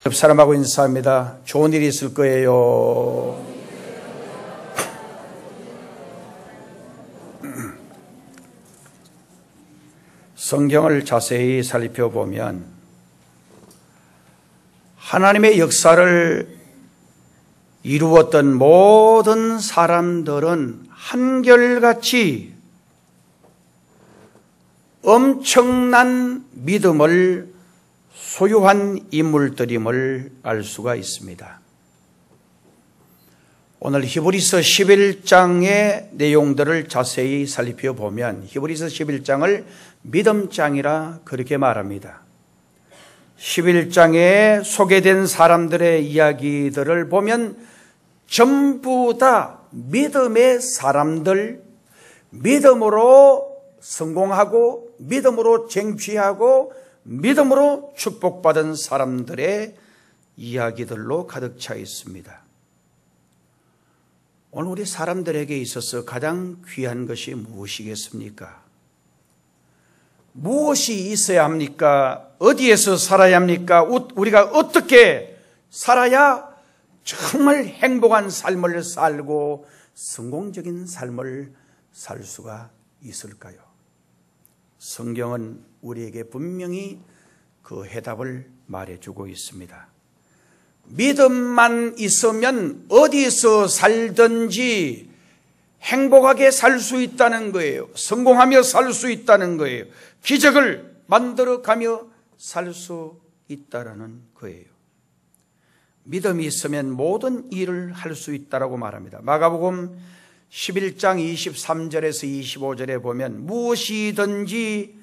옆 사람하고 인사합니다. 좋은 일이 있을 거예요. 성경을 자세히 살펴보면 하나님의 역사를 이루었던 모든 사람들은 한결같이 엄청난 믿음을 소유한 인물들임을 알 수가 있습니다. 오늘 히브리서 11장의 내용들을 자세히 살펴보면 히브리서 11장을 믿음장이라 그렇게 말합니다. 11장에 소개된 사람들의 이야기들을 보면 전부 다 믿음의 사람들, 믿음으로 성공하고 믿음으로 쟁취하고 믿음으로 축복받은 사람들의 이야기들로 가득 차 있습니다. 오늘 우리 사람들에게 있어서 가장 귀한 것이 무엇이겠습니까? 무엇이 있어야 합니까? 어디에서 살아야 합니까? 우리가 어떻게 살아야 정말 행복한 삶을 살고 성공적인 삶을 살 수가 있을까요? 성경은 우리에게 분명히 그 해답을 말해주고 있습니다. 믿음만 있으면 어디서 살든지 행복하게 살 수 있다는 거예요. 성공하며 살 수 있다는 거예요. 기적을 만들어가며 살 수 있다는 거예요. 믿음이 있으면 모든 일을 할 수 있다라고 말합니다. 마가복음 11장 23절에서 25절에 보면 무엇이든지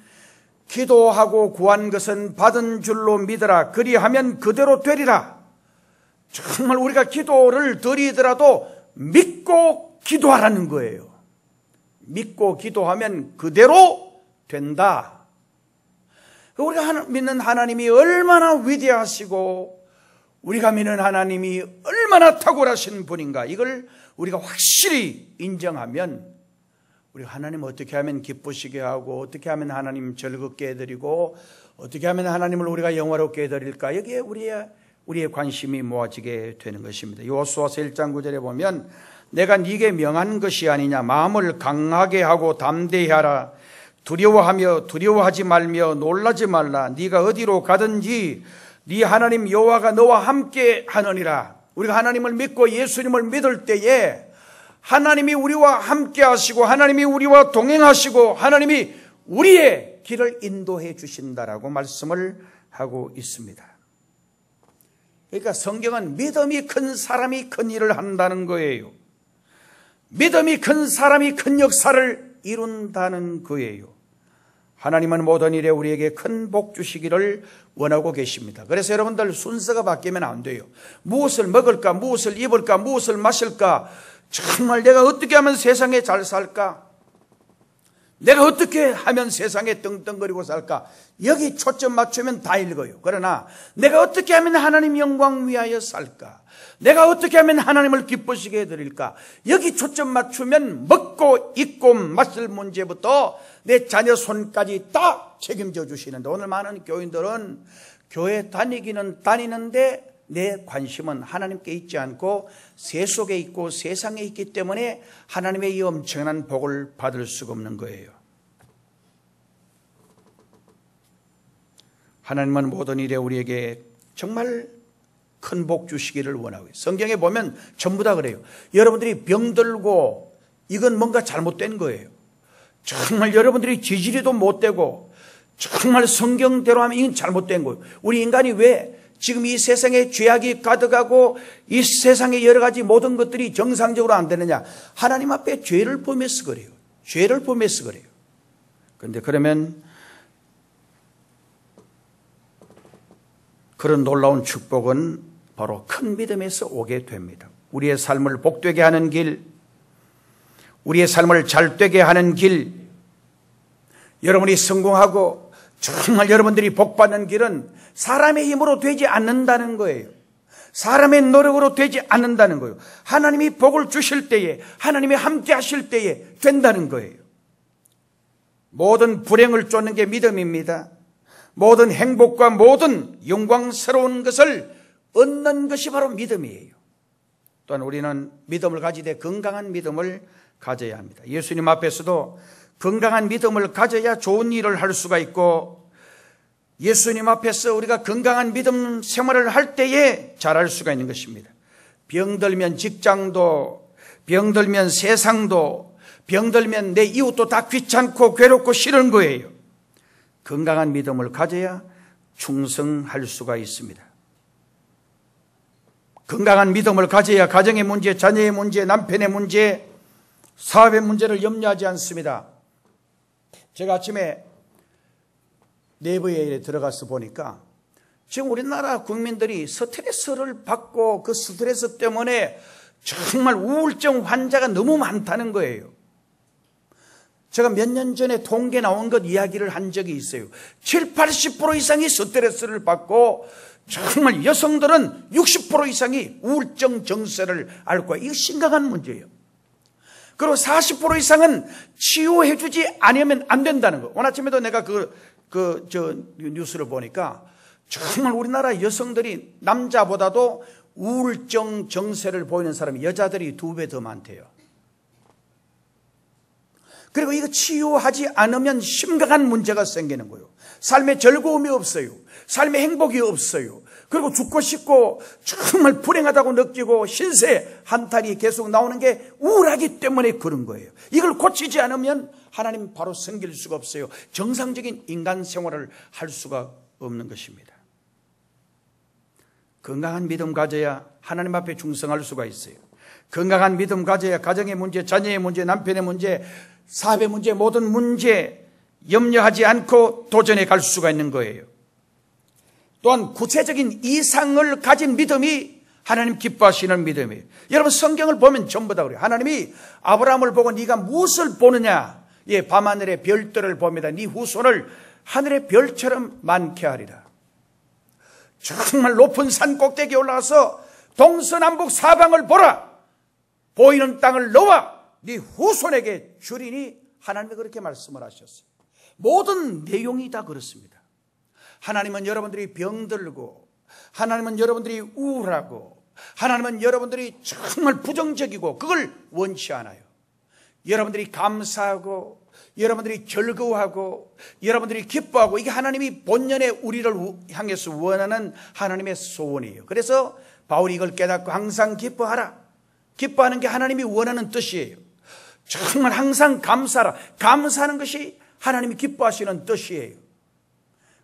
기도하고 구한 것은 받은 줄로 믿으라. 그리하면 그대로 되리라. 정말 우리가 기도를 드리더라도 믿고 기도하라는 거예요. 믿고 기도하면 그대로 된다. 우리가 믿는 하나님이 얼마나 위대하시고 우리가 믿는 하나님이 얼마나 탁월하신 분인가, 이걸 우리가 확실히 인정하면 우리 하나님 어떻게 하면 기쁘시게 하고 어떻게 하면 하나님 즐겁게 해드리고 어떻게 하면 하나님을 우리가 영화롭게 해드릴까, 여기에 우리의 관심이 모아지게 되는 것입니다. 여호수아서 1장 9절에 보면 내가 네게 명한 것이 아니냐, 마음을 강하게 하고 담대히 하라. 두려워하지 말며 놀라지 말라. 네가 어디로 가든지 네 하나님 여호와가 너와 함께 하느니라. 우리가 하나님을 믿고 예수님을 믿을 때에 하나님이 우리와 함께 하시고 하나님이 우리와 동행하시고 하나님이 우리의 길을 인도해 주신다라고 말씀을 하고 있습니다. 그러니까 성경은 믿음이 큰 사람이 큰 일을 한다는 거예요. 믿음이 큰 사람이 큰 역사를 이룬다는 거예요. 하나님은 모든 일에 우리에게 큰 복 주시기를 원하고 계십니다. 그래서 여러분들 순서가 바뀌면 안 돼요. 무엇을 먹을까, 무엇을 입을까, 무엇을 마실까, 정말 내가 어떻게 하면 세상에 잘 살까, 내가 어떻게 하면 세상에 떵떵거리고 살까, 여기 초점 맞추면 다 읽어요. 그러나 내가 어떻게 하면 하나님 영광 위하여 살까, 내가 어떻게 하면 하나님을 기쁘시게 해드릴까, 여기 초점 맞추면 먹고 입고 마실 문제부터 내 자녀 손까지 다 책임져 주시는데, 오늘 많은 교인들은 교회 다니기는 다니는데 내 관심은 하나님께 있지 않고 세속에 있고 세상에 있기 때문에 하나님의 이 엄청난 복을 받을 수가 없는 거예요. 하나님은 모든 일에 우리에게 정말 큰 복 주시기를 원하고 있어요. 성경에 보면 전부 다 그래요. 여러분들이 병들고 이건 뭔가 잘못된 거예요. 정말 여러분들이 지지리도 못되고 정말 성경대로 하면 이건 잘못된 거예요. 우리 인간이 왜 지금 이 세상에 죄악이 가득하고 이 세상에 여러 가지 모든 것들이 정상적으로 안 되느냐, 하나님 앞에 죄를 범해서 그래요. 죄를 범해서 그래요. 그런데 그러면 그런 놀라운 축복은 바로 큰 믿음에서 오게 됩니다. 우리의 삶을 복되게 하는 길, 우리의 삶을 잘되게 하는 길, 여러분이 성공하고 정말 여러분들이 복받는 길은 사람의 힘으로 되지 않는다는 거예요. 사람의 노력으로 되지 않는다는 거예요. 하나님이 복을 주실 때에, 하나님이 함께 하실 때에 된다는 거예요. 모든 불행을 쫓는 게 믿음입니다. 모든 행복과 모든 영광스러운 것을 얻는 것이 바로 믿음이에요. 또한 우리는 믿음을 가지되 건강한 믿음을 가져야 합니다. 예수님 앞에서도 건강한 믿음을 가져야 좋은 일을 할 수가 있고, 예수님 앞에서 우리가 건강한 믿음 생활을 할 때에 잘할 수가 있는 것입니다. 병들면 직장도, 병들면 세상도, 병들면 내 이웃도 다 귀찮고 괴롭고 싫은 거예요. 건강한 믿음을 가져야 충성할 수가 있습니다. 건강한 믿음을 가져야 가정의 문제, 자녀의 문제, 남편의 문제, 사업의 문제를 염려하지 않습니다. 제가 아침에 네이버에 들어가서 보니까 지금 우리나라 국민들이 스트레스를 받고 그 스트레스 때문에 정말 우울증 환자가 너무 많다는 거예요. 제가 몇 년 전에 통계 나온 것 이야기를 한 적이 있어요. 70, 80% 이상이 스트레스를 받고 정말 여성들은 60% 이상이 우울증 증세를 앓고, 이거 심각한 문제예요. 그리고 40% 이상은 치유해주지 않으면 안 된다는 거. 오늘 아침에도 내가 뉴스를 보니까 정말 우리나라 여성들이 남자보다도 우울증 증세를 보이는 사람이 여자들이 2배 더 많대요. 그리고 이거 치유하지 않으면 심각한 문제가 생기는 거예요. 삶에 즐거움이 없어요. 삶에 행복이 없어요. 그리고 죽고 싶고 정말 불행하다고 느끼고 신세 한탄이 계속 나오는 게 우울하기 때문에 그런 거예요. 이걸 고치지 않으면 하나님 바로 섬길 수가 없어요. 정상적인 인간 생활을 할 수가 없는 것입니다. 건강한 믿음 가져야 하나님 앞에 충성할 수가 있어요. 건강한 믿음 가져야 가정의 문제, 자녀의 문제, 남편의 문제, 사업의 문제, 모든 문제 염려하지 않고 도전해 갈 수가 있는 거예요. 또한 구체적인 이상을 가진 믿음이 하나님 기뻐하시는 믿음이에요. 여러분 성경을 보면 전부 다 그래요. 하나님이 아브라함을 보고 네가 무엇을 보느냐? 예, 밤하늘의 별들을 봅니다. 네 후손을 하늘의 별처럼 많게 하리라. 정말 높은 산 꼭대기에 올라가서 동서남북 사방을 보라. 보이는 땅을 너와 네 후손에게 주리니 하나님이 그렇게 말씀을 하셨어요. 모든 내용이 다 그렇습니다. 하나님은 여러분들이 병들고, 하나님은 여러분들이 우울하고, 하나님은 여러분들이 정말 부정적이고 그걸 원치 않아요. 여러분들이 감사하고, 여러분들이 즐거워하고, 여러분들이 기뻐하고, 이게 하나님이 본연의 우리를 향해서 원하는 하나님의 소원이에요. 그래서 바울이 이걸 깨닫고 항상 기뻐하라. 기뻐하는 게 하나님이 원하는 뜻이에요. 정말 항상 감사하라. 감사하는 것이 하나님이 기뻐하시는 뜻이에요.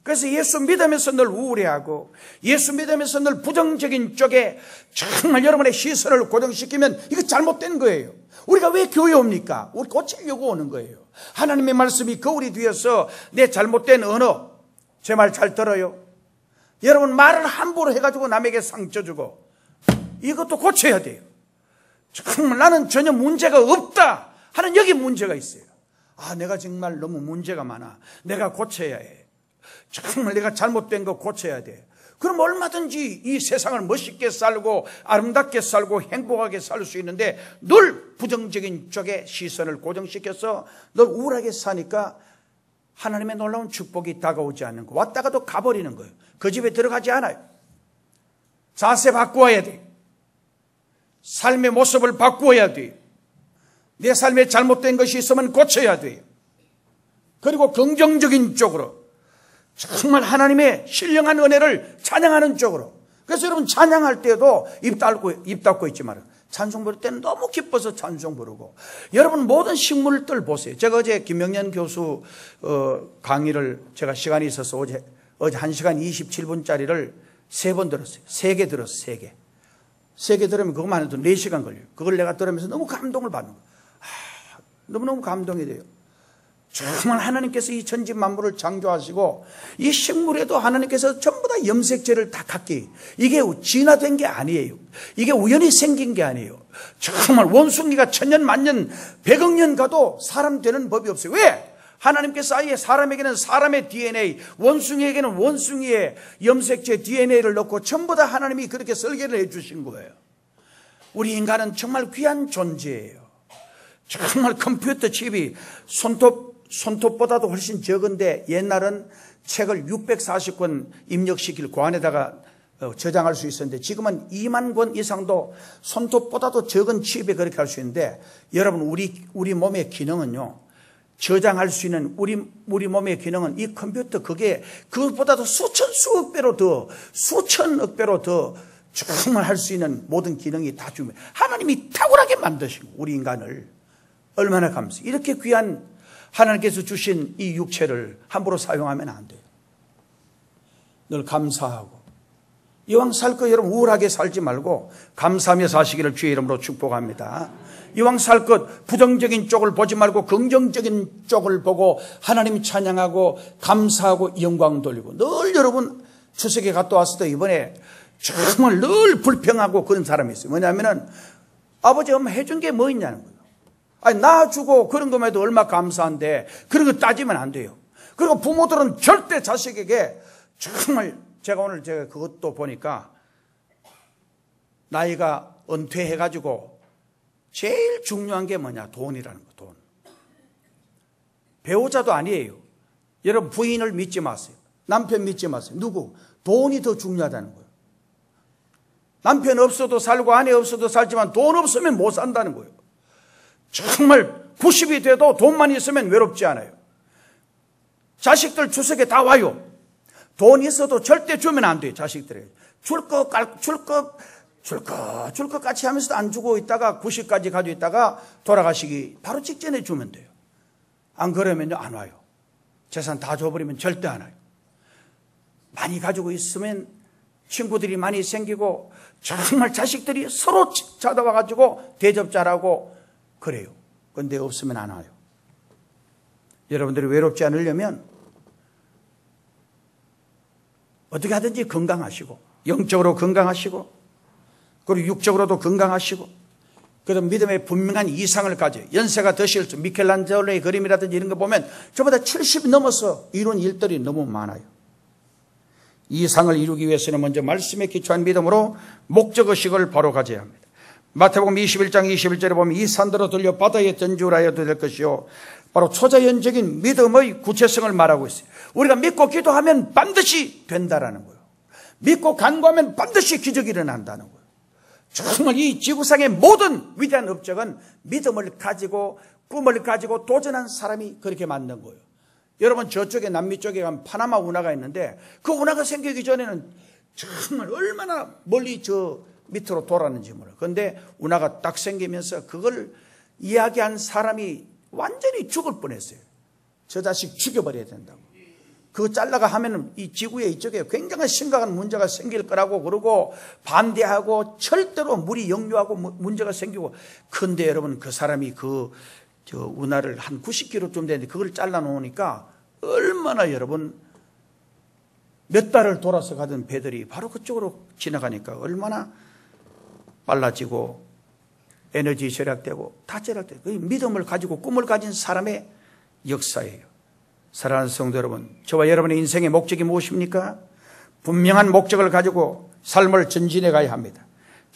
그래서 예수 믿으면서 늘 우울해하고, 예수 믿으면서 늘 부정적인 쪽에 정말 여러분의 시선을 고정시키면 이거 잘못된 거예요. 우리가 왜 교회 옵니까? 우리 고치려고 오는 거예요. 하나님의 말씀이 거울이 뒤에서 내 잘못된 언어, 제 말 잘 들어요? 여러분 말을 함부로 해가지고 남에게 상처 주고, 이것도 고쳐야 돼요. 정말 나는 전혀 문제가 없다 하는 여기 문제가 있어요. 아, 내가 정말 너무 문제가 많아. 내가 고쳐야 해. 정말 내가 잘못된 거 고쳐야 돼. 그럼 얼마든지 이 세상을 멋있게 살고 아름답게 살고 행복하게 살 수 있는데 늘 부정적인 쪽에 시선을 고정시켜서 늘 우울하게 사니까 하나님의 놀라운 축복이 다가오지 않는 거. 왔다가도 가버리는 거예요. 그 집에 들어가지 않아요. 자세 바꾸어야 돼. 삶의 모습을 바꾸어야 돼. 내 삶에 잘못된 것이 있으면 고쳐야 돼요. 그리고 긍정적인 쪽으로 정말 하나님의 신령한 은혜를 찬양하는 쪽으로. 그래서 여러분 찬양할 때도 입 닫고 있지 말아요. 찬송 부를 때는 너무 기뻐서 찬송 부르고. 여러분 모든 식물들 보세요. 제가 어제 김명년 교수 강의를 제가 시간이 있어서 어제 1시간 27분짜리를 3번 들었어요. 3개 들었어요. 3개. 3개 들으면 그것만 해도 4시간 걸려요. 그걸 내가 들으면서 너무 감동을 받는 거예요. 너무너무 감동이 돼요. 정말 하나님께서 이 천지 만물을 창조하시고 이 식물에도 하나님께서 전부 다 염색제를 다 갖게, 이게 진화된 게 아니에요. 이게 우연히 생긴 게 아니에요. 정말 원숭이가 1000년 만년 100억 년 가도 사람 되는 법이 없어요. 왜? 하나님께서 아예 사람에게는 사람의 DNA, 원숭이에게는 원숭이의 염색제 DNA를 넣고 전부 다 하나님이 그렇게 설계를 해 주신 거예요. 우리 인간은 정말 귀한 존재예요. 정말 컴퓨터 칩이 손톱보다도 훨씬 적은데 옛날은 책을 640권 입력시킬 그 안에다가 저장할 수 있었는데 지금은 2만 권 이상도 손톱보다도 적은 칩에 그렇게 할 수 있는데 여러분 우리 몸의 기능은요, 저장할 수 있는 우리 몸의 기능은 이 컴퓨터 그것보다도 수억 배로 더 수천억 배로 더 정말 할 수 있는 모든 기능이 다 주면 하나님이 탁월하게 만드시고 우리 인간을 얼마나 감사해요. 이렇게 귀한 하나님께서 주신 이 육체를 함부로 사용하면 안 돼요. 늘 감사하고 이왕 살 거 여러분 우울하게 살지 말고 감사하며 사시기를 주의 이름으로 축복합니다. 이왕 살 것 부정적인 쪽을 보지 말고 긍정적인 쪽을 보고 하나님 찬양하고 감사하고 영광 돌리고 늘 여러분 추석에 갔다 왔을 때 이번에 정말 늘 불평하고 그런 사람이 있어요. 뭐냐면은 아버지 엄마 해준 게 뭐 있냐는 거예요. 아니 낳아주고 그런 것에도 얼마 감사한데 그런 거 따지면 안 돼요. 그리고 부모들은 절대 자식에게 정말 제가 그것도 보니까 나이가 은퇴해가지고 제일 중요한 게 뭐냐? 돈이라는 거, 돈. 배우자도 아니에요. 여러분 부인을 믿지 마세요. 남편 믿지 마세요. 누구? 돈이 더 중요하다는 거예요. 남편 없어도 살고 아내 없어도 살지만 돈 없으면 못 산다는 거예요. 정말 90이 돼도 돈만 있으면 외롭지 않아요. 자식들 추석에 다 와요. 돈 있어도 절대 주면 안 돼요. 자식들에게. 줄 것 같이 하면서도 안 주고 있다가 90까지 가지고 있다가 돌아가시기 바로 직전에 주면 돼요. 안 그러면 안 와요. 재산 다 줘버리면 절대 안 와요. 많이 가지고 있으면 친구들이 많이 생기고 정말 자식들이 서로 찾아와가지고 대접 잘하고 그래요. 그런데 없으면 안 와요. 여러분들이 외롭지 않으려면 어떻게 하든지 건강하시고 영적으로 건강하시고 그리고 육적으로도 건강하시고 그런 믿음의 분명한 이상을 가져요. 연세가 드실 수 미켈란젤로의 그림이라든지 이런 거 보면 저보다 70 넘어서 이룬 일들이 너무 많아요. 이상을 이루기 위해서는 먼저 말씀에 기초한 믿음으로 목적의식을 바로 가져야 합니다. 마태복음 21장 21절에 보면 이 산들로 들려 바다에 던지우라여도 될 것이요 바로 초자연적인 믿음의 구체성을 말하고 있어요. 우리가 믿고 기도하면 반드시 된다라는 거예요. 믿고 간구하면 반드시 기적이 일어난다는 거예요. 정말 이 지구상의 모든 위대한 업적은 믿음을 가지고 꿈을 가지고 도전한 사람이 그렇게 만든 거예요. 여러분 저쪽에 남미 쪽에 가면 파나마 운하가 있는데 그 운하가 생기기 전에는 정말 얼마나 멀리 저 밑으로 돌았는지 몰라요. 그런데 운하가 딱 생기면서 그걸 이야기한 사람이 완전히 죽을 뻔했어요. 저 자식 죽여버려야 된다고. 그거 잘라가 하면은 이 지구의 이쪽에 굉장히 심각한 문제가 생길 거라고 그러고 반대하고 절대로 물이 역류하고 문제가 생기고. 근데 여러분 그 사람이 저 운하를 한 90km쯤 되는데 그걸 잘라 놓으니까 얼마나 여러분 몇 달을 돌아서 가던 배들이 바로 그쪽으로 지나가니까 얼마나 빨라지고 에너지 절약되고 다 절약되고 그 믿음을 가지고 꿈을 가진 사람의 역사예요. 사랑하는 성도 여러분, 저와 여러분의 인생의 목적이 무엇입니까? 분명한 목적을 가지고 삶을 전진해 가야 합니다.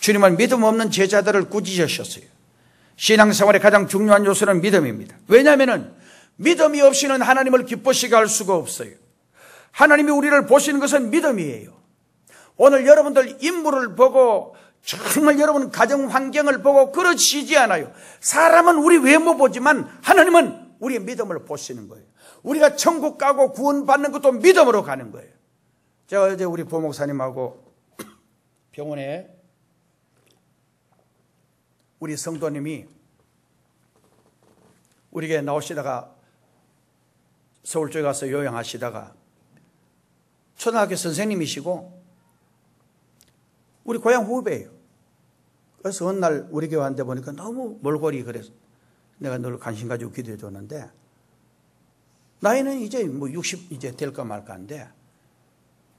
주님은 믿음 없는 제자들을 꾸짖으셨어요. 신앙생활의 가장 중요한 요소는 믿음입니다. 왜냐하면 믿음이 없이는 하나님을 기쁘시게 할 수가 없어요. 하나님이 우리를 보시는 것은 믿음이에요. 오늘 여러분들 인물을 보고 정말 여러분 가정 환경을 보고 그러시지 않아요. 사람은 우리 외모 보지만 하나님은 우리의 믿음을 보시는 거예요. 우리가 천국 가고 구원받는 것도 믿음으로 가는 거예요. 제가 어제 우리 부목사님하고 병원에 우리 성도님이 우리에게 나오시다가 서울 쪽에 가서 요양하시다가 초등학교 선생님이시고 우리 고향 후배예요. 그래서 어느 날 우리 교회 왔는데 보니까 너무 몰골이 그래서 내가 늘 관심 가지고 기도해 줬는데 나이는 이제 60 이제 될까 말까인데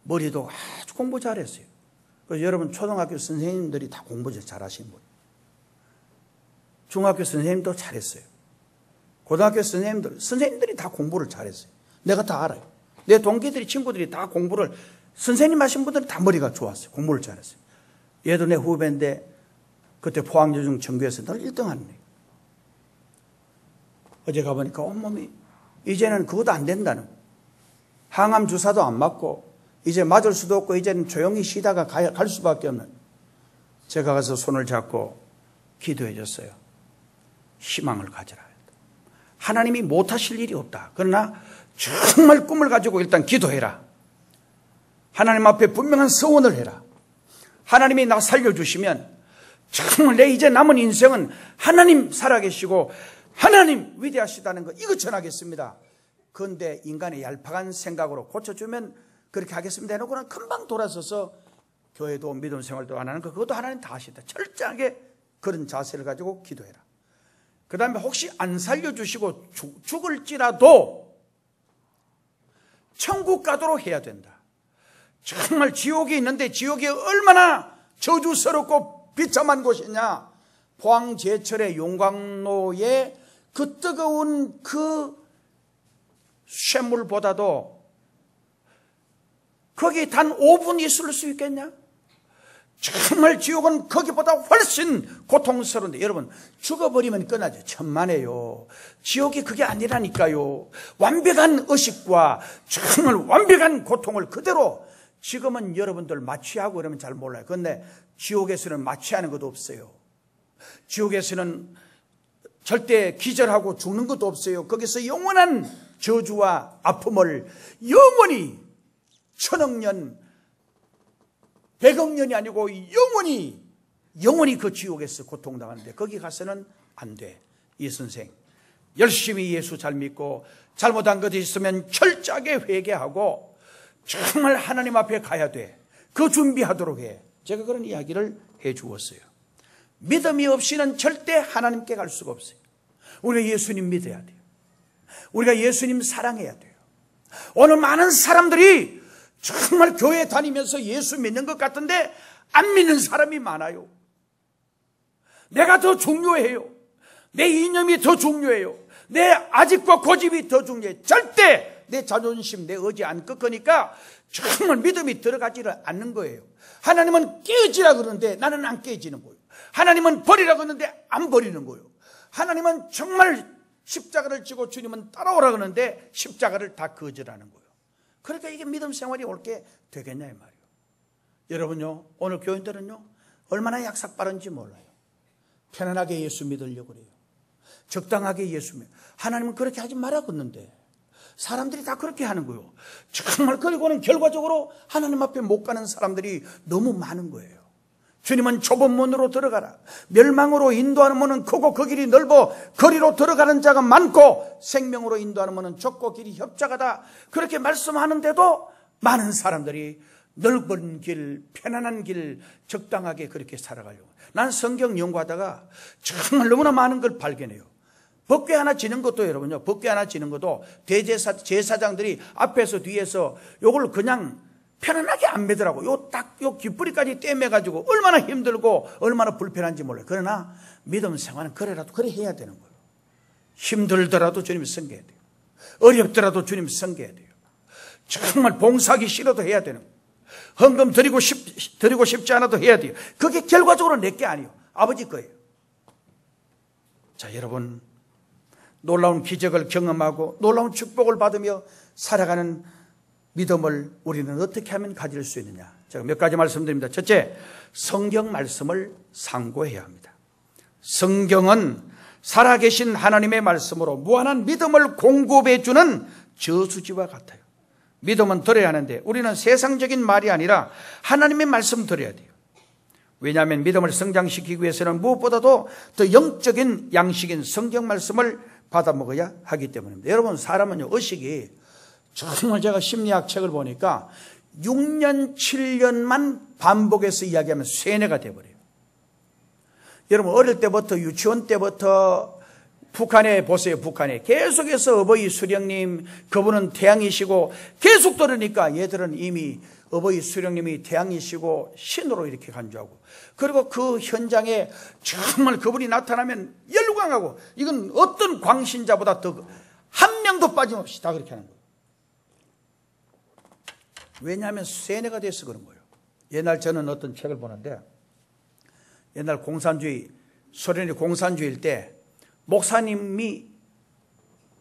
머리도 아주 공부 잘했어요. 그래서 여러분 초등학교 선생님들이 다 공부 잘하신 분. 중학교 선생님도 잘했어요. 고등학교 선생님들이 다 공부를 잘했어요. 내가 다 알아요. 내 동기들이 친구들이 다 공부를 선생님 하신 분들은 다 머리가 좋았어요. 공부를 잘했어요. 얘도 내 후배인데 그때 포항여중 전교에서 늘 1등 하는 거예요. 어제 가보니까 온몸이 이제는 그것도 안 된다는 거예요. 항암 주사도 안 맞고 이제 맞을 수도 없고 이제는 조용히 쉬다가 갈 수밖에 없는, 제가 가서 손을 잡고 기도해 줬어요. 희망을 가져라. 하나님이 못하실 일이 없다. 그러나 정말 꿈을 가지고 일단 기도해라. 하나님 앞에 분명한 서원을 해라. 하나님이 나 살려주시면 정말 내 이제 남은 인생은 하나님 살아계시고 하나님 위대하시다는 거, 이거 전하겠습니다. 그런데 인간의 얄팍한 생각으로 고쳐주면 그렇게 하겠습니다 해놓고는 금방 돌아서서 교회도 믿음 생활도 안 하는 거, 그것도 하나님 다 하시다. 철저하게 그런 자세를 가지고 기도해라. 그 다음에 혹시 안 살려주시고 죽을지라도 천국 가도록 해야 된다. 정말 지옥이 있는데 지옥이 얼마나 저주스럽고 비참한 곳이냐. 포항제철의 용광로의 그 뜨거운 그 쇳물보다도 거기 단 5분 있을 수 있겠냐? 정말 지옥은 거기보다 훨씬 고통스러운데, 여러분 죽어버리면 끝나죠. 천만에요. 지옥이 그게 아니라니까요. 완벽한 의식과 정말 완벽한 고통을 그대로, 지금은 여러분들 마취하고 그러면 잘 몰라요. 그런데 지옥에서는 마취하는 것도 없어요. 지옥에서는 절대 기절하고 죽는 것도 없어요. 거기서 영원한 저주와 아픔을 영원히, 천억 년, 백억 년이 아니고 영원히 그 지옥에서 고통당하는데, 거기 가서는 안 돼. 이 선생 열심히 예수 잘 믿고 잘못한 것이 있으면 철저하게 회개하고 정말 하나님 앞에 가야 돼. 그 준비하도록 해. 제가 그런 이야기를 해 주었어요. 믿음이 없이는 절대 하나님께 갈 수가 없어요. 우리가 예수님 믿어야 돼요. 우리가 예수님 사랑해야 돼요. 오늘 많은 사람들이 정말 교회 다니면서 예수 믿는 것 같은데 안 믿는 사람이 많아요. 내가 더 중요해요. 내 이념이 더 중요해요. 내 아집과 고집이 더 중요해요. 절대 내 자존심, 내 의지 안 꺾으니까 정말 믿음이 들어가지를 않는 거예요. 하나님은 깨지라 그러는데 나는 안 깨지는 거예요. 하나님은 버리라 그러는데 안 버리는 거예요. 하나님은 정말 십자가를 지고 주님은 따라오라 그러는데 십자가를 다 거절하는 거예요. 그러니까 이게 믿음 생활이 옳게 되겠냐 이 말이에요. 여러분요, 오늘 교인들은요 얼마나 약삭 빠른지 몰라요. 편안하게 예수 믿으려고 그래요. 적당하게 예수 믿어요. 하나님은 그렇게 하지 말라고 했는데 사람들이 다 그렇게 하는 거예요. 정말. 그리고는 결과적으로 하나님 앞에 못 가는 사람들이 너무 많은 거예요. 주님은 좁은 문으로 들어가라. 멸망으로 인도하는 문은 크고 그 길이 넓어 거리로 들어가는 자가 많고 생명으로 인도하는 문은 좁고 길이 협착하다. 그렇게 말씀하는데도 많은 사람들이 넓은 길, 편안한 길, 적당하게 그렇게 살아가려고. 난 성경 연구하다가 정말 너무나 많은 걸 발견해요. 법궤 하나 지는 것도 여러분요, 법궤 하나 지는 것도 제사장들이 앞에서 뒤에서 요걸 그냥 편안하게 안 매더라고. 요 귓뿌리까지 떼매가지고 얼마나 힘들고 얼마나 불편한지 몰라요. 그러나 믿음 생활은 그래라도 그래 해야 되는 거예요. 힘들더라도 주님 섬겨야 돼요. 어렵더라도 주님 섬겨야 돼요. 정말 봉사하기 싫어도 해야 되는 거예요. 헌금 드리고 싶지 않아도 해야 돼요. 그게 결과적으로 내 게 아니에요. 아버지 거예요. 자, 여러분, 놀라운 기적을 경험하고 놀라운 축복을 받으며 살아가는 믿음을 우리는 어떻게 하면 가질 수 있느냐. 제가 몇 가지 말씀드립니다. 첫째, 성경 말씀을 상고해야 합니다. 성경은 살아계신 하나님의 말씀으로 무한한 믿음을 공급해 주는 저수지와 같아요. 믿음은 들어야 하는데 우리는 세상적인 말이 아니라 하나님의 말씀 들어야 돼요. 왜냐하면 믿음을 성장시키기 위해서는 무엇보다도 더 영적인 양식인 성경 말씀을 받아 먹어야 하기 때문입니다. 여러분, 사람은요, 의식이 정말, 제가 심리학 책을 보니까 6년, 7년만 반복해서 이야기하면 쇠뇌가 돼버려요. 여러분, 어릴 때부터, 유치원 때부터 북한에 보세요. 북한에 계속해서 어버이 수령님, 그분은 태양이시고 계속 들으니까 얘들은 이미 어버이 수령님이 태양이시고 신으로 이렇게 간주하고, 그리고 그 현장에 정말 그분이 나타나면 열광하고, 이건 어떤 광신자보다 더 한 명도 빠짐없이 다 그렇게 하는 거예요. 왜냐하면 세뇌가 돼서 그런 거예요. 옛날 저는 어떤 책을 보는데, 옛날 공산주의, 소련이 공산주의일 때 목사님이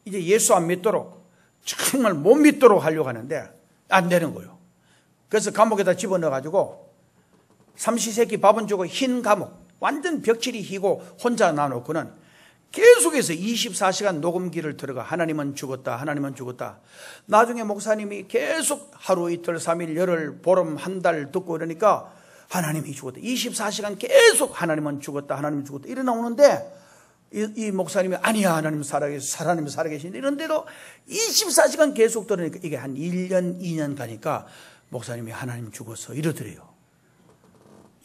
이제 예수 안 믿도록, 정말 못 믿도록 하려고 하는데 안 되는 거예요. 그래서 감옥에다 집어넣어가지고 삼시세끼 밥은 주고 흰 감옥, 완전 벽칠이 희고 혼자 놔놓고는 계속해서 24시간 녹음기를 들어가 하나님은 죽었다, 하나님은 죽었다. 나중에 목사님이 계속 하루 이틀 3일 열흘 보름 한 달 듣고 이러니까 하나님이 죽었다, 24시간 계속 하나님은 죽었다, 하나님은 죽었다 이래 나오는데 이 목사님이 아니야, 하나님 살아계신데 이런데도 24시간 계속 들으니까 이게 한 1년 2년 가니까 목사님이 하나님 죽었어 이러더래요.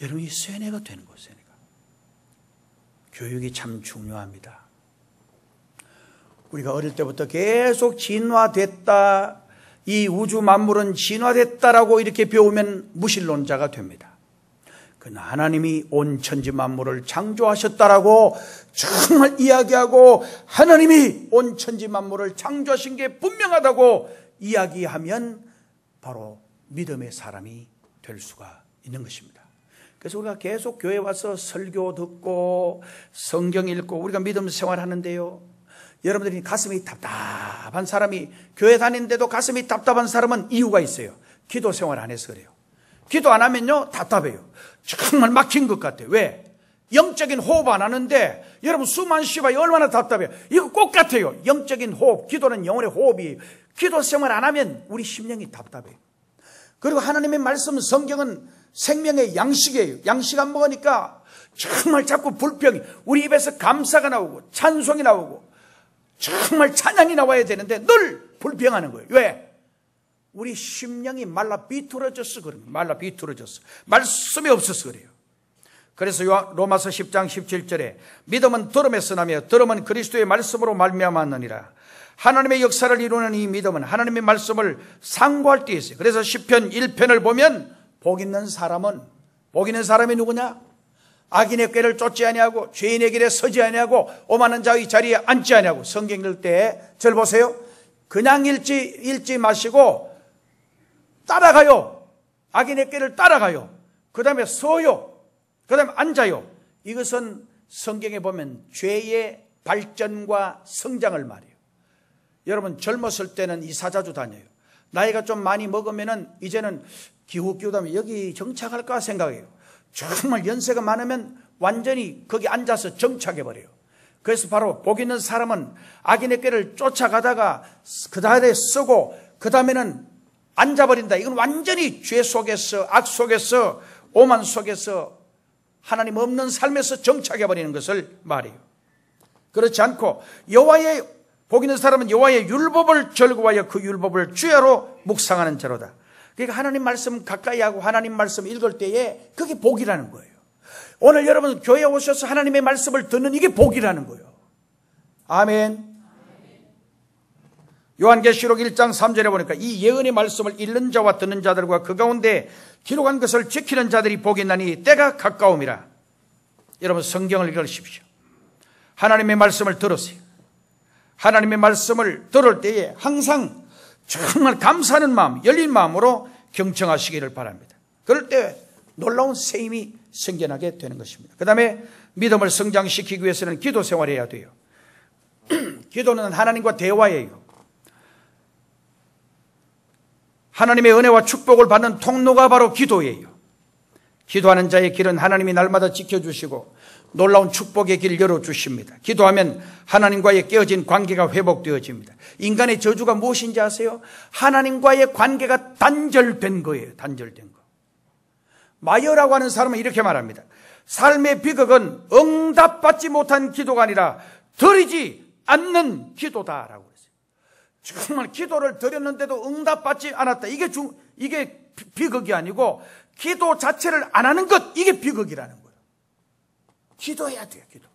여러분이 세뇌가 되는 거예요. 세뇌가. 교육이 참 중요합니다. 우리가 어릴 때부터 계속 진화됐다, 이 우주 만물은 진화됐다라고 이렇게 배우면 무신론자가 됩니다. 그러나 하나님이 온 천지 만물을 창조하셨다라고 정말 이야기하고 하나님이 온 천지 만물을 창조하신 게 분명하다고 이야기하면 바로 믿음의 사람이 될 수가 있는 것입니다. 그래서 우리가 계속 교회 와서 설교 듣고 성경 읽고 우리가 믿음 생활하는데요, 여러분들이 가슴이 답답한 사람이, 교회 다니는데도 가슴이 답답한 사람은 이유가 있어요. 기도 생활 안 해서 그래요. 기도 안 하면요 답답해요. 정말 막힌 것 같아요. 왜? 영적인 호흡 안 하는데 여러분 수만 쉬봐이 얼마나 답답해요. 이거 꼭 같아요. 영적인 호흡, 기도는 영혼의 호흡이에요. 기도 생활 안 하면 우리 심령이 답답해요. 그리고 하나님의 말씀, 성경은 생명의 양식이에요. 양식 안 먹으니까 정말 자꾸 불평이, 우리 입에서 감사가 나오고 찬송이 나오고 정말 찬양이 나와야 되는데 늘 불평하는 거예요. 왜? 우리 심령이 말라 비틀어졌어. 그런 거예요. 말라 비틀어졌어. 말씀이 없어서 그래요. 그래서 로마서 10장 17절에 믿음은 들음에서 나며 들음은 그리스도의 말씀으로 말미암았느니라. 하나님의 역사를 이루는 이 믿음은 하나님의 말씀을 상고할 때 있어요. 그래서 시편 1편을 보면 복 있는 사람이 누구냐? 악인의 꾀를 쫓지 아니하고 죄인의 길에 서지 아니하고 오만한 자의 자리에 앉지 아니하고. 성경 읽을 때 절 보세요. 그냥 읽지 마시고 따라가요. 악인의 꾀를 따라가요. 그 다음에 서요. 그 다음에 앉아요. 이것은 성경에 보면 죄의 발전과 성장을 말해요. 여러분 젊었을 때는 이사 자주 다녀요. 나이가 좀 많이 먹으면은 이제는 기웃기웃하면 여기 정착할까 생각해요. 정말 연세가 많으면 완전히 거기 앉아서 정착해버려요. 그래서 바로 복 있는 사람은 악인의 꾀를 쫓아가다가 그 다음에 쓰고 그 다음에는 앉아버린다. 이건 완전히 죄 속에서, 악 속에서, 오만 속에서 하나님 없는 삶에서 정착해버리는 것을 말해요. 그렇지 않고 복 있는 사람은 여호와의 율법을 즐거워하여 그 율법을 주야로 묵상하는 자로다. 그러니까 하나님 말씀 가까이 하고 하나님 말씀 읽을 때에 그게 복이라는 거예요. 오늘 여러분 교회에 오셔서 하나님의 말씀을 듣는 이게 복이라는 거예요. 아멘. 요한계시록 1장 3절에 보니까 이 예언의 말씀을 읽는 자와 듣는 자들과 그 가운데 기록한 것을 지키는 자들이 복이 있나니 때가 가까움이라. 여러분 성경을 읽으십시오. 하나님의 말씀을 들으세요. 하나님의 말씀을 들을 때에 항상 정말 감사하는 마음, 열린 마음으로 경청하시기를 바랍니다. 그럴 때 놀라운 새힘이 생겨나게 되는 것입니다. 그 다음에 믿음을 성장시키기 위해서는 기도 생활해야 돼요. 기도는 하나님과 대화예요. 하나님의 은혜와 축복을 받는 통로가 바로 기도예요. 기도하는 자의 길은 하나님이 날마다 지켜주시고 놀라운 축복의 길 열어주십니다. 기도하면 하나님과의 깨어진 관계가 회복되어집니다. 인간의 저주가 무엇인지 아세요? 하나님과의 관계가 단절된 거예요. 단절된 거. 마이어라고 하는 사람은 이렇게 말합니다. 삶의 비극은 응답받지 못한 기도가 아니라 드리지 않는 기도다라고 했어요. 정말 기도를 드렸는데도 응답받지 않았다. 이게 비극이 아니고 기도 자체를 안 하는 것, 이게 비극이라는 거예요. 기도해야 돼요. 기도.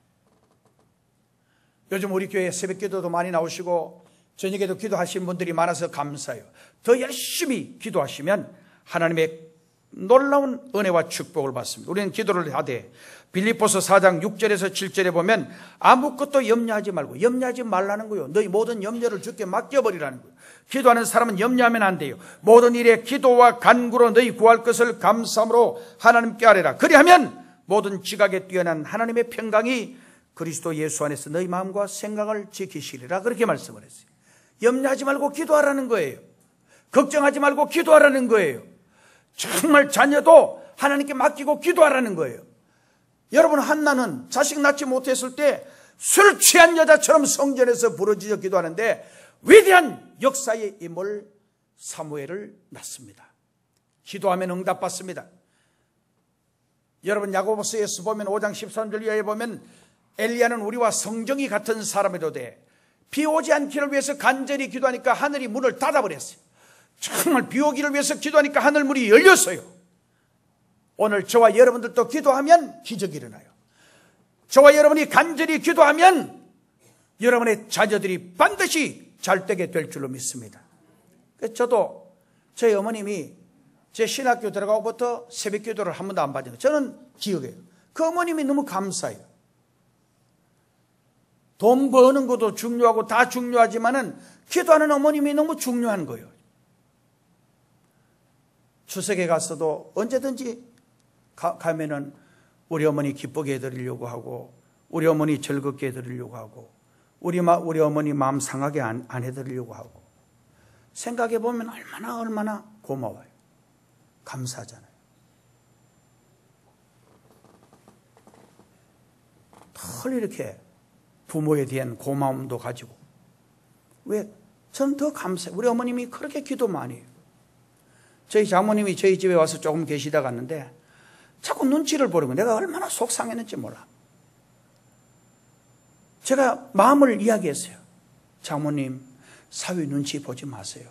요즘 우리 교회 새벽 기도도 많이 나오시고 저녁에도 기도하신 분들이 많아서 감사해요. 더 열심히 기도하시면 하나님의 놀라운 은혜와 축복을 받습니다. 우리는 기도를 하되 빌립보서 4장 6절에서 7절에 보면 아무것도 염려하지 말라는 거예요. 너희 모든 염려를 주께 맡겨버리라는 거예요. 기도하는 사람은 염려하면 안 돼요. 모든 일에 기도와 간구로 너희 구할 것을 감사함으로 하나님께 아뢰라. 그리하면 모든 지각에 뛰어난 하나님의 평강이 그리스도 예수 안에서 너희 마음과 생각을 지키시리라. 그렇게 말씀을 했어요. 염려하지 말고 기도하라는 거예요. 걱정하지 말고 기도하라는 거예요. 정말 자녀도 하나님께 맡기고 기도하라는 거예요. 여러분, 한나는 자식 낳지 못했을 때 술 취한 여자처럼 성전에서 부르짖어 기도하는데 위대한 역사의 인물 사무엘을 낳습니다. 기도하면 응답받습니다. 여러분, 야고보서에서 보면 5장 13절 이하에 보면 엘리야는 우리와 성정이 같은 사람이도 돼 비 오지 않기를 위해서 간절히 기도하니까 하늘이 문을 닫아버렸어요. 정말 비 오기를 위해서 기도하니까 하늘 문이 열렸어요. 오늘 저와 여러분들도 기도하면 기적이 일어나요. 저와 여러분이 간절히 기도하면 여러분의 자녀들이 반드시 잘 되게 될 줄로 믿습니다. 저도 저희 어머님이 제 신학교 들어가고부터 새벽 기도를 한 번도 안 받은 거예요. 저는 기억해요. 그 어머님이 너무 감사해요. 돈 버는 것도 중요하고 다 중요하지만은 기도하는 어머님이 너무 중요한 거예요. 추석에 갔어도 언제든지 가면은 우리 어머니 기쁘게 해드리려고 하고, 우리 어머니 즐겁게 해드리려고 하고, 우리 어머니 마음 상하게 안 해드리려고 하고, 생각해 보면 얼마나 고마워요. 감사하잖아요. 덜 이렇게 부모에 대한 고마움도 가지고. 왜? 저는 더 감사해요. 우리 어머님이 그렇게 기도 많이 해요. 저희 장모님이 저희 집에 와서 조금 계시다 갔는데 자꾸 눈치를 보려고, 내가 얼마나 속상했는지 몰라. 제가 마음을 이야기했어요. 장모님, 사위 눈치 보지 마세요.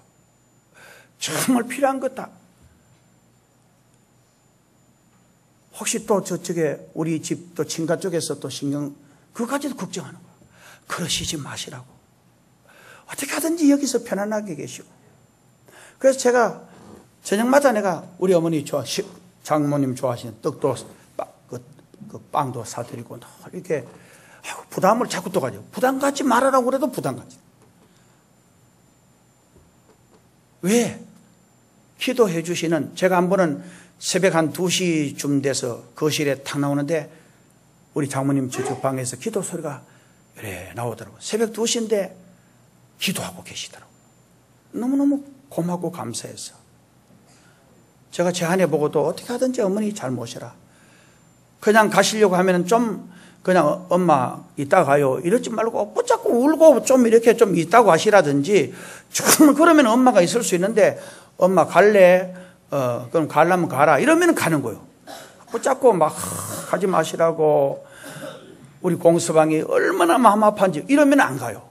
정말 필요한 거다. 혹시 또 저쪽에 우리 집 또 친가 쪽에서 또 신경, 그거까지도 걱정하는 거야. 그러시지 마시라고. 어떻게 하든지 여기서 편안하게 계시고. 그래서 제가 저녁마다 내가 우리 어머니 장모님 좋아하시는 떡도 그 빵도 사드리고 이렇게 부담을 자꾸 또 가지고, 부담 갖지 말아라고 그래도 부담 갖지. 왜? 기도해 주시는, 제가 한 번은 새벽 한 2시쯤 돼서 거실에 탁 나오는데 우리 장모님 저쪽 방에서 기도 소리가 그래 나오더라고요. 새벽 2시인데 기도하고 계시더라고요. 너무너무 고맙고 감사해서 제가 제 아내 보고도 어떻게 하든지 어머니 잘 모셔라. 그냥 가시려고 하면 좀 그냥 엄마 이따 가요 이러지 말고 붙잡고 울고 좀 이렇게 좀 이따 가시라든지, 정말 그러면 엄마가 있을 수 있는데 엄마 갈래? 그럼 가려면 가라 이러면 가는 거예요. 붙잡고 막 가지 마시라고, 우리 공서방이 얼마나 마음 아파한지 이러면 안 가요.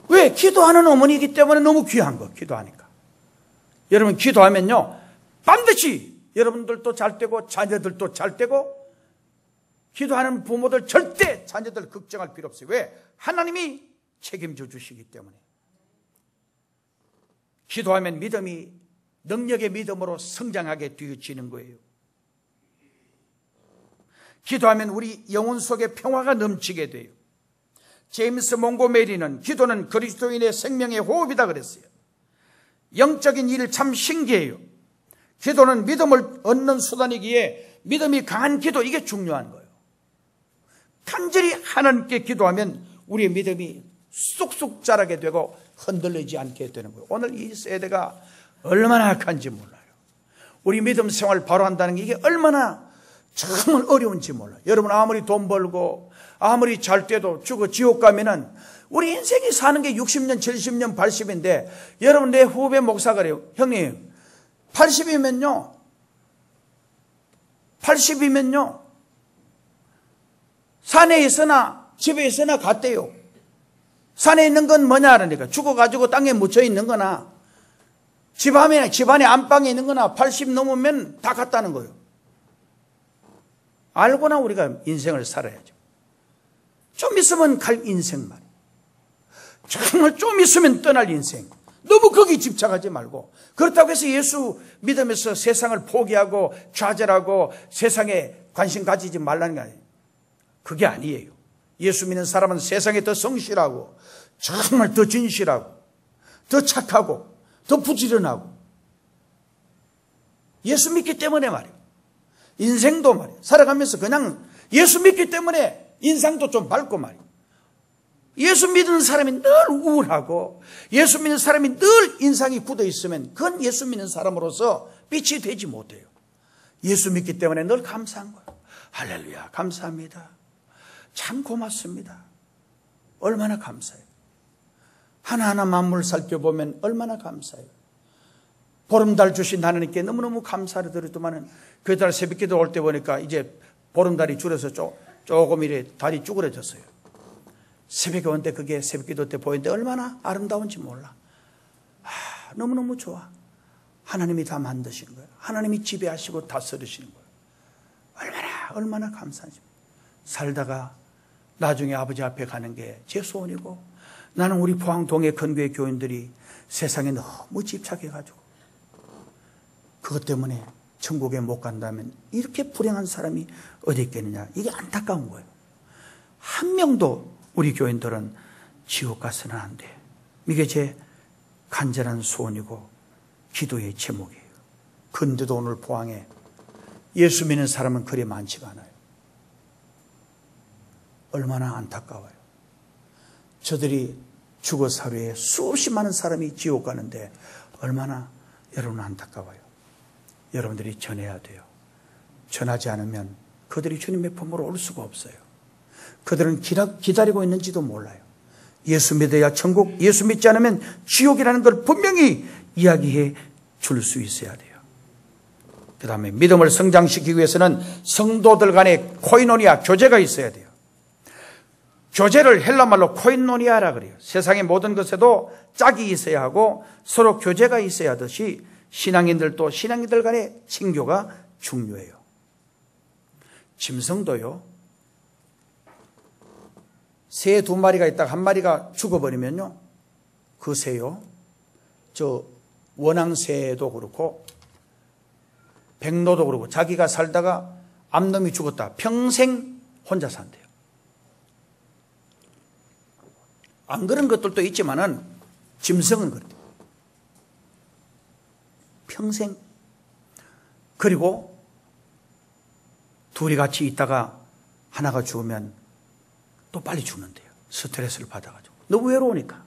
왜? 기도하는 어머니이기 때문에 너무 귀한 거. 기도하니까 여러분, 기도하면요 반드시 여러분들도 잘 되고 자녀들도 잘 되고, 기도하는 부모들 절대 자녀들 걱정할 필요 없어요. 왜? 하나님이 책임져 주시기 때문에. 기도하면 믿음이 능력의 믿음으로 성장하게 되어지는 거예요. 기도하면 우리 영혼 속에 평화가 넘치게 돼요. 제임스 몽고메리는 기도는 그리스도인의 생명의 호흡이다 그랬어요. 영적인 일 참 신기해요. 기도는 믿음을 얻는 수단이기에 믿음이 강한 기도, 이게 중요한 거예요. 간절히 하나님께 기도하면 우리의 믿음이 쑥쑥 자라게 되고 흔들리지 않게 되는 거예요. 오늘 이 세대가 얼마나 악한지 몰라요. 우리 믿음 생활 바로 한다는 게 이게 얼마나 정말 어려운지 몰라요. 여러분, 아무리 돈 벌고 아무리 잘 돼도 죽어 지옥 가면은 우리 인생이 사는 게 60년, 70년, 80인데, 여러분, 내 후배 목사가 그래요. 형님, 80이면요, 산에 있으나 집에 있으나 같대요. 산에 있는 건 뭐냐 그러니까 죽어가지고 땅에 묻혀 있는 거나 집안에 안방에 있는 거나 80 넘으면 다 같다는 거예요. 알고나 우리가 인생을 살아야죠. 좀 있으면 갈 인생 말이에요. 정말 좀 있으면 떠날 인생. 너무 거기 집착하지 말고, 그렇다고 해서 예수 믿으면서 세상을 포기하고 좌절하고 세상에 관심 가지지 말라는 게 아니에요. 그게 아니에요. 예수 믿는 사람은 세상에 더 성실하고 정말 더 진실하고 더 착하고 더 부지런하고, 예수 믿기 때문에 말이에요. 인생도 말이에요. 살아가면서 그냥 예수 믿기 때문에 인상도 좀 밝고 말이에요. 예수 믿는 사람이 늘 우울하고 예수 믿는 사람이 늘 인상이 굳어 있으면 그건 예수 믿는 사람으로서 빛이 되지 못해요. 예수 믿기 때문에 늘 감사한 거예요. 할렐루야, 감사합니다. 참 고맙습니다. 얼마나 감사해요. 하나하나 만물 살펴보면 얼마나 감사해요. 보름달 주신 하나님께 너무너무 감사를 드리더만은 그 달 새벽기도 올 때 보니까 이제 보름달이 줄어서 조금 이래 달이 쭈그러졌어요. 새벽에 온 때 그게 새벽기도 때 보이는데 얼마나 아름다운지 몰라. 너무너무 좋아. 하나님이 다 만드신 거예요. 하나님이 지배하시고 다스리시는 거예요. 얼마나 감사하지. 살다가 나중에 아버지 앞에 가는 게 제 소원이고, 나는 우리 포항동의 근교의 교인들이 세상에 너무 집착해가지고 그것 때문에 천국에 못 간다면 이렇게 불행한 사람이 어디 있겠느냐. 이게 안타까운 거예요. 한 명도 우리 교인들은 지옥 가서는 안 돼. 이게 제 간절한 소원이고 기도의 제목이에요. 근데도 오늘 포항에 예수 믿는 사람은 그리 많지가 않아요. 얼마나 안타까워요. 저들이 죽어서 하루에 수없이 많은 사람이 지옥 가는데 얼마나 여러분 안타까워요. 여러분들이 전해야 돼요. 전하지 않으면 그들이 주님의 품으로 올 수가 없어요. 그들은 기다리고 있는지도 몰라요. 예수 믿어야 천국, 예수 믿지 않으면 지옥이라는 걸 분명히 이야기해 줄 수 있어야 돼요. 그 다음에 믿음을 성장시키기 위해서는 성도들 간에 코이노니아, 교제가 있어야 돼요. 교제를 헬라말로 코이노니아라 그래요. 세상의 모든 것에도 짝이 있어야 하고 서로 교제가 있어야 하듯이 신앙인들도 신앙인들 간의 친교가 중요해요. 짐승도요, 새 2마리가 있다가 1마리가 죽어버리면요, 그 새요, 저 원앙새도 그렇고 백로도 그렇고 자기가 살다가 암놈이 죽었다, 평생 혼자 산대요. 안 그런 것들도 있지만은 짐승은 그래요. 평생. 그리고 둘이 같이 있다가 하나가 죽으면 또 빨리 죽는데요. 스트레스를 받아가지고. 너무 외로우니까.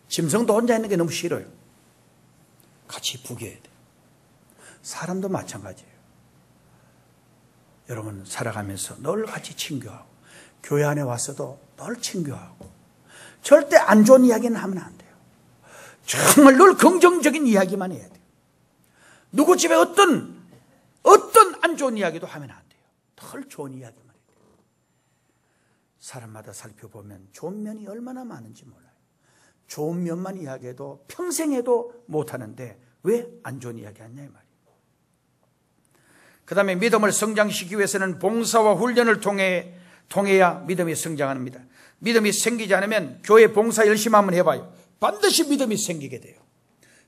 짐승도 혼자 있는 게 너무 싫어요. 같이 부겨야 돼요. 사람도 마찬가지예요. 여러분 살아가면서 늘 같이 친교하고 교회 안에 와서도 늘 친교하고 절대 안 좋은 이야기는 하면 안 돼요. 정말 늘 긍정적인 이야기만 해야 돼요. 누구 집에 어떤 안 좋은 이야기도 하면 안 돼요. 늘 좋은 이야기만 해야 돼요. 사람마다 살펴보면 좋은 면이 얼마나 많은지 몰라요. 좋은 면만 이야기해도 평생 해도 못하는데 왜 안 좋은 이야기 하냐 이 말이에요. 그 다음에 믿음을 성장시키기 위해서는 봉사와 훈련을 통해야 믿음이 성장합니다. 믿음이 생기지 않으면 교회 봉사 열심히 한번 해봐요. 반드시 믿음이 생기게 돼요.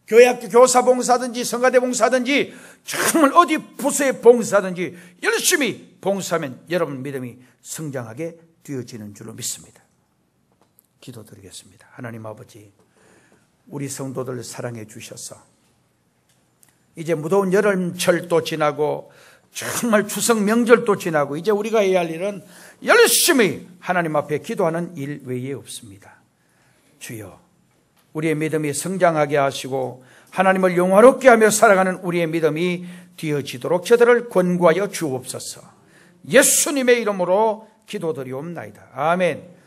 교회학교 교사 봉사든지 성가대 봉사든지 정말 어디 부서에 봉사든지 열심히 봉사하면 여러분 믿음이 성장하게 되어지는 줄로 믿습니다. 기도드리겠습니다. 하나님 아버지, 우리 성도들 사랑해 주셔서 이제 무더운 여름철도 지나고 정말 추석 명절도 지나고 이제 우리가 해야 할 일은 열심히 하나님 앞에 기도하는 일 외에 없습니다. 주여, 우리의 믿음이 성장하게 하시고 하나님을 영화롭게 하며 살아가는 우리의 믿음이 되어지도록 저들을 권고하여 주옵소서. 예수님의 이름으로 기도드리옵나이다. 아멘.